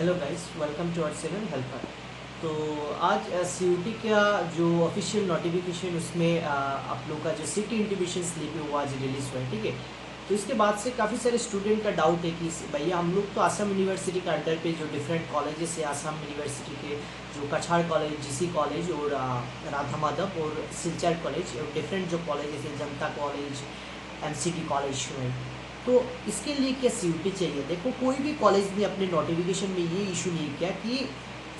Hello guys, welcome to our channel helper. तो आज CUT का जो ऑफिशियल नोटिफिकेशन उसमें आप लोग का जो सिटी इंटीमेशन स्लिप है वो आज रिलीज़ हुआ है। ठीक है, तो इसके बाद से काफ़ी सारे स्टूडेंट का डाउट है कि भैया हम लोग तो आसाम यूनिवर्सिटी का अंडर पे जो डिफरेंट कॉलेजेस है, आसाम यूनिवर्सिटी के जो कछाड़ कॉलेज, जीसी कॉलेज और राधा माधव और सिलचर कॉलेज और डिफरेंट जो कॉलेजेस है, जनता कॉलेज, एमसीटी कॉलेज में, तो इसके लिए क्या सीयूटी चाहिए। देखो, कोई भी कॉलेज ने अपने नोटिफिकेशन में ये इशू नहीं किया कि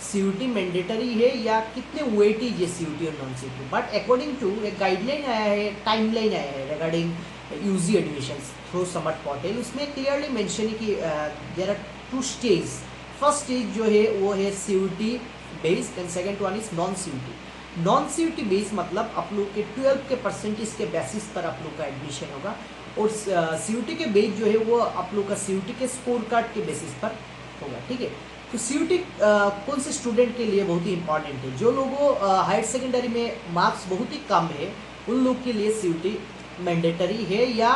सीयूटी मैंडेटरी है या कितने वेटेज है सीयूटी और non CUT, but according to एक गाइडलाइन आया है, टाइमलाइन आया है regarding UG admissions through Samarth portal. उसमें क्लियरली मेंशन है कि there are two stage. First stage जो है वो है CUT based and second one is non CUT. Non CUT based मतलब आप लोग के 12 के परसेंटेज के बेसिस पर आप लोग का एडमिशन होगा, और सीयूटी के बेस जो है वो आप लोग का सीयूटी के स्कोर कार्ड के बेसिस पर होगा। ठीक है, तो सीयूटी कौन से स्टूडेंट के लिए बहुत ही इंपॉर्टेंट है। जो लोगों हायर सेकेंडरी में मार्क्स बहुत ही कम है उन लोग के लिए सीयूटी मैंडेटरी है या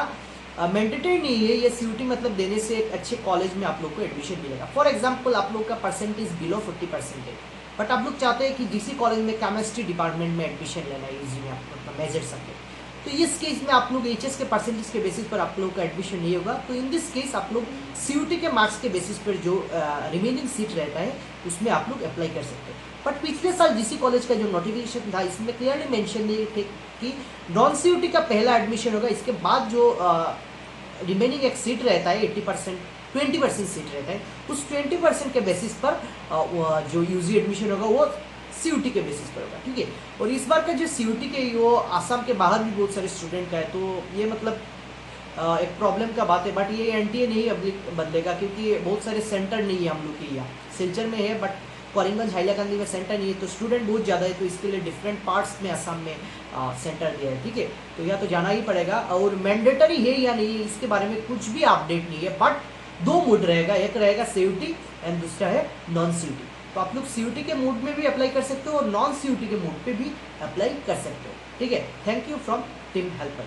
मैंडेटरी नहीं है। ये सीयूटी मतलब देने से एक अच्छे कॉलेज में आप लोग को एडमिशन मिलेगा। फॉर एग्जाम्पल, आप लोग का परसेंटेज बिलो 40% है, बट आप लोग चाहते हैं कि डीसी कॉलेज में केमिस्ट्री डिपार्टमेंट में एडमिशन लेना है यूजी में, आपको मेजर सब्जेक्ट, तो इस केस में आप लोग एचएस के परसेंटेज के बेसिस पर आप लोग का एडमिशन नहीं होगा। तो इन दिस केस आप लोग सीयूटी के मार्क्स के बेसिस पर जो रिमेनिंग सीट रहता है उसमें आप लोग अप्लाई कर सकते हैं। बट पिछले साल जीसी कॉलेज का जो नोटिफिकेशन था इसमें क्लियरली मेंशन नहीं थे कि नॉन सीयूटी का पहला एडमिशन होगा, इसके बाद जो रिमेनिंग एक सीट रहता है 80%, 20% सीट रहता है, उस 20% के बेसिस पर जो यूजी एडमिशन होगा वो सीयूटी के बेसिस पर होगा। ठीक है, और इस बार का जो सीयूटी के वो आसाम के बाहर भी बहुत सारे स्टूडेंट का है, तो ये मतलब एक प्रॉब्लम का बात है। बट ये एनटीए नहीं बदलेगा क्योंकि बहुत सारे सेंटर नहीं है हम लोग के यहाँ। सिलचर में है बट करीमगंज हैलाकंदी में सेंटर नहीं है, तो स्टूडेंट बहुत ज़्यादा है, तो इसके लिए डिफरेंट पार्ट्स में आसाम में सेंटर दिया है। ठीक है, तो यह तो जाना ही पड़ेगा। और मैंडेटरी है या नहीं इसके बारे में कुछ भी अपडेट नहीं है, बट दो मूड रहेगा, एक रहेगा सीयूटी एंड दूसरा है नॉन सीयूटी। तो आप लोग सीयूटी के मूड में भी अप्लाई कर सकते हो और नॉन सीयूटी के मूड पे भी अप्लाई कर सकते हो। ठीक है, thank you from team helper.